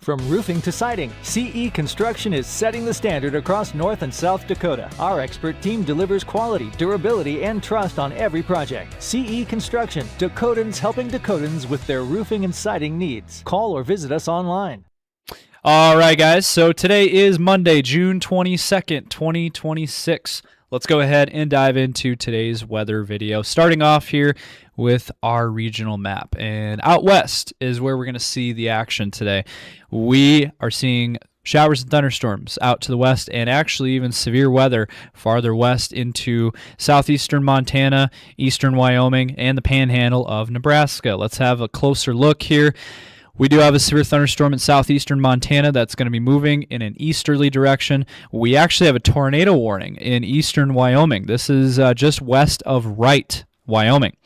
From roofing to siding, CE Construction is setting the standard across North and South Dakota. Our expert team delivers quality, durability, and trust on every project. CE Construction, Dakotans helping Dakotans with their roofing and siding needs. Call or visit us online. All right, guys, so today is Monday, June 22nd, 2026. Let's go ahead and dive into today's weather video, starting off here with our regional map. And out west is where we're going to see the action today. We are seeing showers and thunderstorms out to the west, and actually even severe weather farther west into southeastern Montana, eastern Wyoming, and the panhandle of Nebraska. Let's have a closer look here. We do have a severe thunderstorm in southeastern Montana that's going to be moving in an easterly direction. We actually have a tornado warning in eastern Wyoming. This is just west of Wright, Wyoming.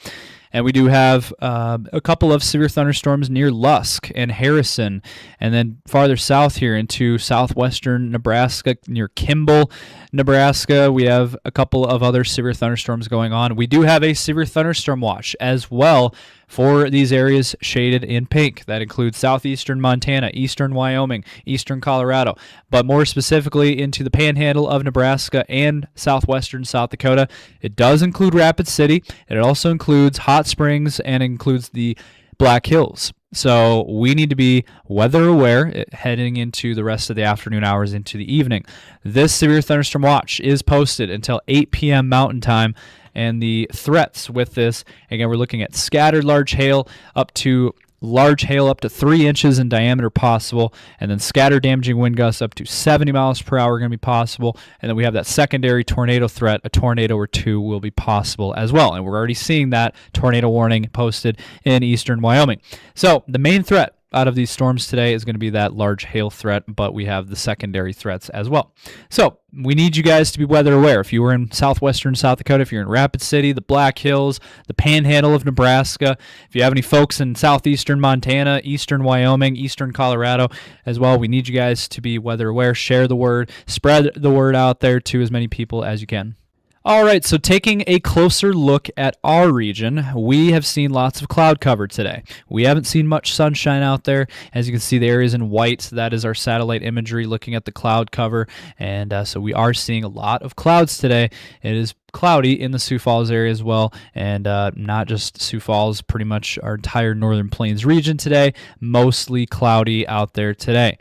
And we do have a couple of severe thunderstorms near Lusk and Harrison, and then farther south here into southwestern Nebraska near Kimball, Nebraska. We have a couple of other severe thunderstorms going on. We do have a severe thunderstorm watch as well for these areas shaded in pink. That includes southeastern Montana, eastern Wyoming, eastern Colorado, but more specifically into the panhandle of Nebraska and southwestern South Dakota. It does include Rapid City. It also includes Hot Springs and includes the Black Hills. So we need to be weather aware heading into the rest of the afternoon hours into the evening. This severe thunderstorm watch is posted until 8 p.m. Mountain Time. And the threats with this, again, we're looking at scattered large hail up to 3 inches in diameter possible, and then scattered damaging wind gusts up to 70 miles per hour are going to be possible. And then we have that secondary tornado threat. A tornado or two will be possible as well. And we're already seeing that tornado warning posted in eastern Wyoming. So the main threat out of these storms today is going to be that large hail threat, but we have the secondary threats as well. So we need you guys to be weather aware. If you were in southwestern South Dakota, if you're in Rapid City, the Black Hills, the panhandle of Nebraska, if you have any folks in southeastern Montana, eastern Wyoming, eastern Colorado as well, we need you guys to be weather aware. Share the word, spread the word out there to as many people as you can. All right, so taking a closer look at our region, we have seen lots of cloud cover today. We haven't seen much sunshine out there. As you can see, the areas in white, that is our satellite imagery looking at the cloud cover. And so we are seeing a lot of clouds today. It is cloudy in the Sioux Falls area as well, and not just Sioux Falls, pretty much our entire Northern Plains region today, mostly cloudy out there today.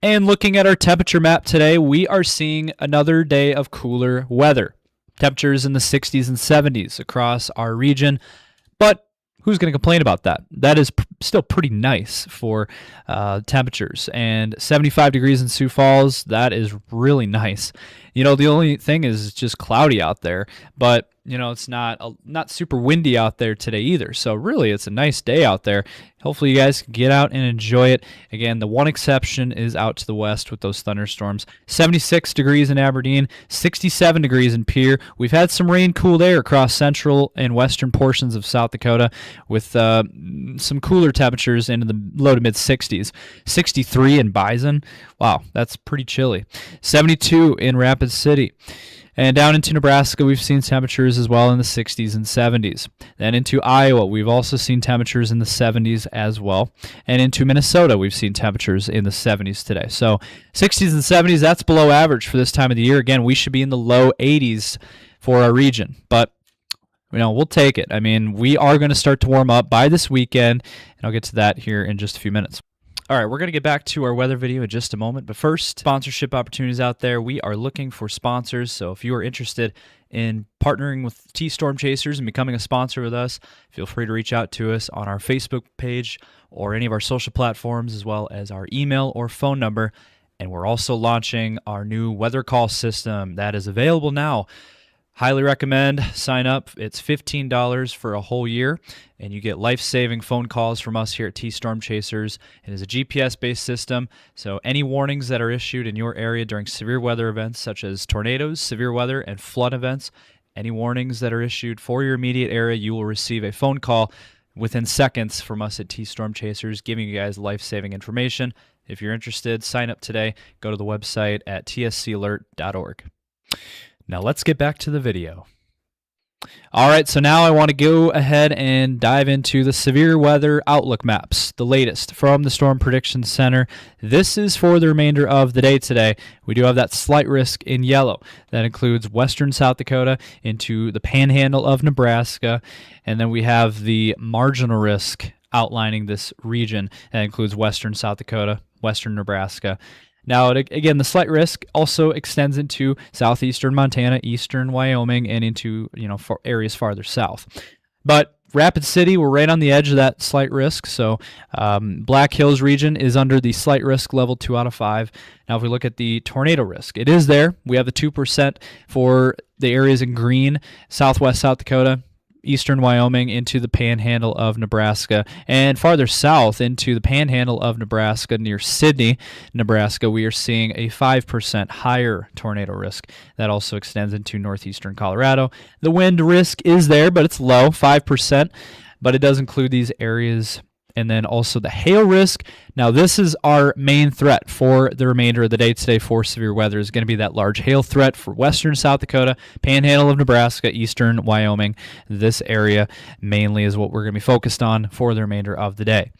And looking at our temperature map today, we are seeing another day of cooler weather. Temperatures in the 60s and 70s across our region, but who's going to complain about that? That is still pretty nice for temperatures. And 75 degrees in Sioux Falls, that is really nice. You know, the only thing is it's just cloudy out there, but you know, it's not super windy out there today either. So really, it's a nice day out there. Hopefully you guys can get out and enjoy it. Again, the one exception is out to the west with those thunderstorms. 76 degrees in Aberdeen, 67 degrees in Pierre. We've had some rain-cooled air across central and western portions of South Dakota with some cooler temperatures into the low to mid-60s. 63 in Bison. Wow, that's pretty chilly. 72 in Rapid City. And down into Nebraska, we've seen temperatures as well in the 60s and 70s. Then into Iowa, we've also seen temperatures in the 70s as well. And into Minnesota, we've seen temperatures in the 70s today. So 60s and 70s, that's below average for this time of the year. Again, we should be in the low 80s for our region. But you know, we'll take it. I mean, we are going to start to warm up by this weekend, and I'll get to that here in just a few minutes. All right, we're going to get back to our weather video in just a moment, but first, sponsorship opportunities out there. We are looking for sponsors, so if you are interested in partnering with T-Storm Chasers and becoming a sponsor with us, feel free to reach out to us on our Facebook page or any of our social platforms, as well as our email or phone number. And we're also launching our new weather call system that is available now. Highly recommend. Sign up. It's $15 for a whole year, and you get life-saving phone calls from us here at T-Storm Chasers. It is a GPS-based system, so any warnings that are issued in your area during severe weather events such as tornadoes, severe weather, and flood events, any warnings that are issued for your immediate area, you will receive a phone call within seconds from us at T-Storm Chasers, giving you guys life-saving information. If you're interested, sign up today. Go to the website at tscalert.org. Now let's get back to the video. All right, so now I want to go ahead and dive into the severe weather outlook maps, the latest from the Storm Prediction Center. This is for the remainder of the day today. We do have that slight risk in yellow. That includes western South Dakota into the panhandle of Nebraska, and then we have the marginal risk outlining this region. That includes western South Dakota, western Nebraska. Now, again, the slight risk also extends into southeastern Montana, eastern Wyoming, and into areas farther south. But Rapid City, we're right on the edge of that slight risk. So Black Hills region is under the slight risk level 2 out of 5. Now, if we look at the tornado risk, it is there. We have the 2% for the areas in green, southwest South Dakota, eastern Wyoming into the panhandle of Nebraska, and farther south into the panhandle of Nebraska near Sidney, Nebraska, we are seeing a 5% higher tornado risk. That also extends into northeastern Colorado. The wind risk is there, but it's low, 5%, but it does include these areas. And then also the hail risk. Now, this is our main threat for the remainder of the day today for severe weather is going to be that large hail threat for western South Dakota, panhandle of Nebraska, eastern Wyoming. This area mainly is what we're going to be focused on for the remainder of the day.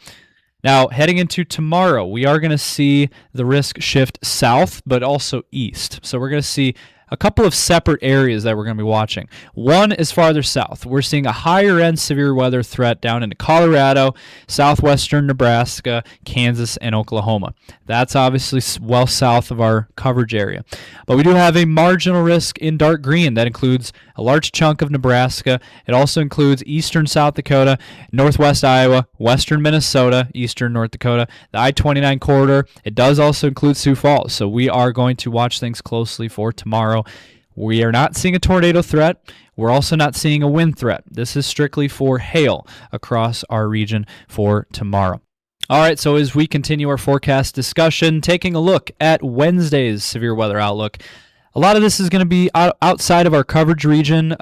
Now, heading into tomorrow, we are going to see the risk shift south, but also east. So we're going to see a couple of separate areas that we're going to be watching. One is farther south. We're seeing a higher end severe weather threat down into Colorado, southwestern Nebraska, Kansas, and Oklahoma. That's obviously well south of our coverage area. But we do have a marginal risk in dark green that includes a large chunk of Nebraska. It also includes eastern South Dakota, northwest Iowa, western Minnesota, eastern North Dakota, the I-29 corridor. It does also include Sioux Falls. So we are going to watch things closely for tomorrow. We are not seeing a tornado threat. We're also not seeing a wind threat. This is strictly for hail across our region for tomorrow. All right, so as we continue our forecast discussion, taking a look at Wednesday's severe weather outlook, a lot of this is going to be outside of our coverage region,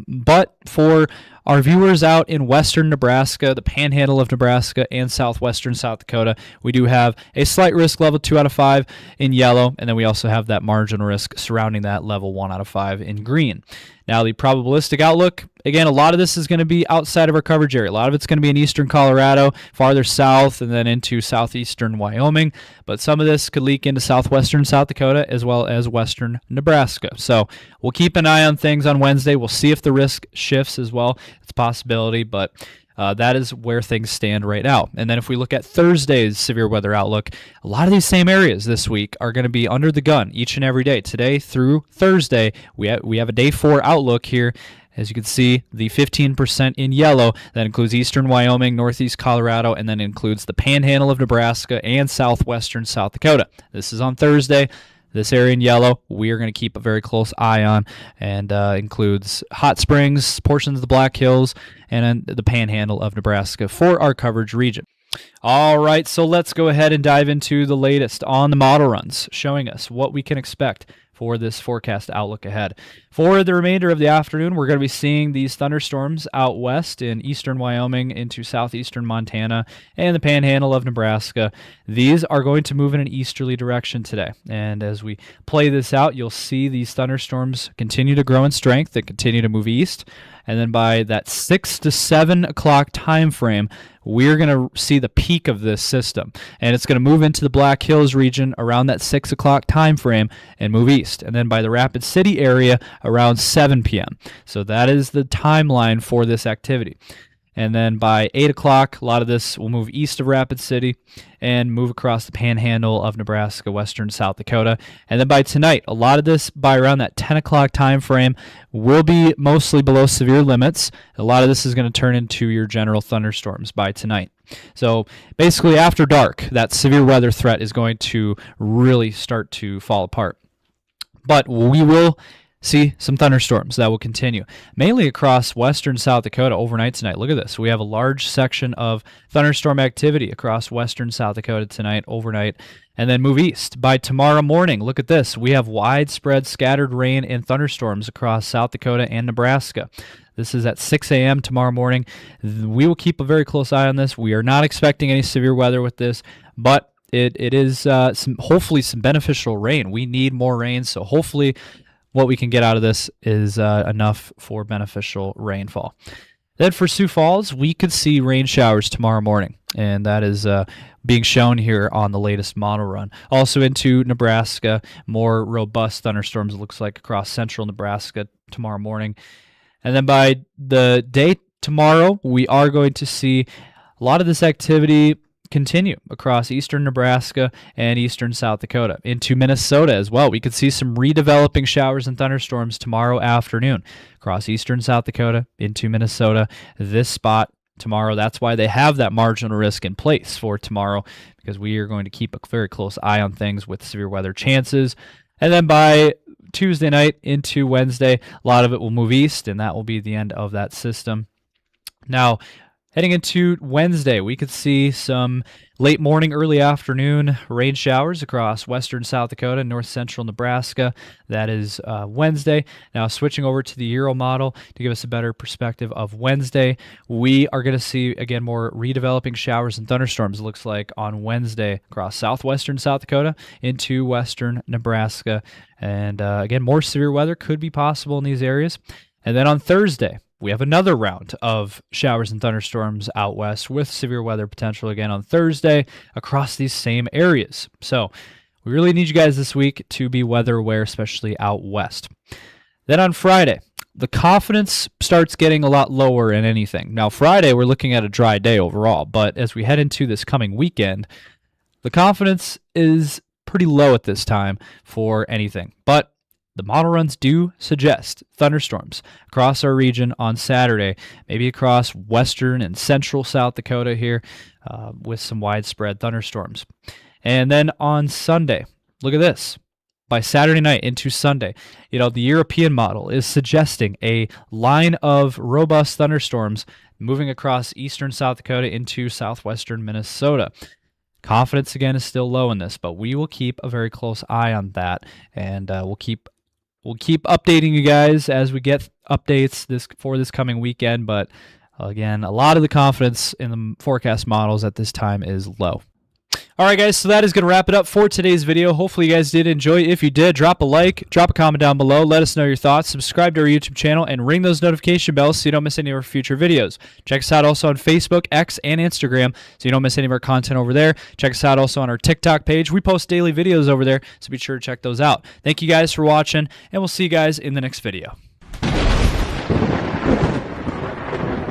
but for our viewers out in western Nebraska, the panhandle of Nebraska, and southwestern South Dakota, we do have a slight risk level 2 out of 5 in yellow, and then we also have that marginal risk surrounding that level 1 out of 5 in green. Now, the probabilistic outlook, again, a lot of this is going to be outside of our coverage area. A lot of it's going to be in eastern Colorado, farther south, and then into southeastern Wyoming. But some of this could leak into southwestern South Dakota as well as western Nebraska. So we'll keep an eye on things on Wednesday. We'll see if the risk shifts as well. It's a possibility, but that is where things stand right now. And then if we look at Thursday's severe weather outlook, a lot of these same areas this week are going to be under the gun each and every day. Today through Thursday, we have a day 4 outlook here. As you can see, the 15% in yellow, that includes eastern Wyoming, northeast Colorado, and then includes the panhandle of Nebraska and southwestern South Dakota. This is on Thursday. This area in yellow, we are going to keep a very close eye on, and includes Hot Springs, portions of the Black Hills, and the panhandle of Nebraska for our coverage region. All right, so let's go ahead and dive into the latest on the model runs, showing us what we can expect for this forecast outlook ahead. For the remainder of the afternoon, we're going to be seeing these thunderstorms out west in eastern Wyoming into southeastern Montana and the panhandle of Nebraska. These are going to move in an easterly direction today. And as we play this out, you'll see these thunderstorms continue to grow in strength and continue to move east. And then by that 6 to 7 o'clock time frame, we're going to see the peak of this system. And it's going to move into the Black Hills region around that 6 o'clock time frame and move east. And then by the Rapid City area around 7 p.m. So that is the timeline for this activity. And then by 8 o'clock, a lot of this will move east of Rapid City and move across the panhandle of Nebraska, western South Dakota. And then by tonight, a lot of this by around that 10 o'clock time frame will be mostly below severe limits. A lot of this is going to turn into your general thunderstorms by tonight. So basically after dark, that severe weather threat is going to really start to fall apart. But we will see some thunderstorms that will continue, mainly across western South Dakota overnight tonight. Look at this. We have a large section of thunderstorm activity across western South Dakota tonight, overnight, and then move east. By tomorrow morning, look at this. We have widespread scattered rain and thunderstorms across South Dakota and Nebraska. This is at 6 a.m. tomorrow morning. We will keep a very close eye on this. We are not expecting any severe weather with this, but it is hopefully some beneficial rain. We need more rain, so hopefully what we can get out of this is enough for beneficial rainfall. Then for Sioux Falls, we could see rain showers tomorrow morning, and that is being shown here on the latest model run. Also into Nebraska, more robust thunderstorms, it looks like, across central Nebraska tomorrow morning. And then by the day tomorrow, we are going to see a lot of this activity continue across eastern Nebraska and eastern South Dakota into Minnesota as well. We could see some redeveloping showers and thunderstorms tomorrow afternoon across eastern South Dakota into Minnesota. This spot tomorrow, that's why they have that marginal risk in place for tomorrow, because we are going to keep a very close eye on things with severe weather chances. And then by Tuesday night into Wednesday, a lot of it will move east, and that will be the end of that system. Now, heading into Wednesday, we could see some late morning, early afternoon rain showers across western South Dakota and north central Nebraska. That is Wednesday. Now, switching over to the Euro model to give us a better perspective of Wednesday, we are going to see, again, more redeveloping showers and thunderstorms, it looks like, on Wednesday across southwestern South Dakota into western Nebraska. And again, more severe weather could be possible in these areas. And then on Thursday, we have another round of showers and thunderstorms out west with severe weather potential again on Thursday across these same areas. So we really need you guys this week to be weather aware, especially out west. Then on Friday, the confidence starts getting a lot lower in anything. Now, Friday, we're looking at a dry day overall, but as we head into this coming weekend, the confidence is pretty low at this time for anything. But the model runs do suggest thunderstorms across our region on Saturday, maybe across western and central South Dakota here with some widespread thunderstorms. And then on Sunday, look at this. By Saturday night into Sunday, the European model is suggesting a line of robust thunderstorms moving across eastern South Dakota into southwestern Minnesota. Confidence, again, is still low in this, but we will keep a very close eye on that, and we'll keep updating you guys as we get updates for this coming weekend. But again, a lot of the confidence in the forecast models at this time is low. All right, guys, so that is going to wrap it up for today's video. Hopefully you guys did enjoy. If you did, drop a like, drop a comment down below, let us know your thoughts, subscribe to our YouTube channel, and ring those notification bells so you don't miss any of our future videos. Check us out also on Facebook, X, and Instagram so you don't miss any of our content over there. Check us out also on our TikTok page. We post daily videos over there, so be sure to check those out. Thank you guys for watching, and we'll see you guys in the next video.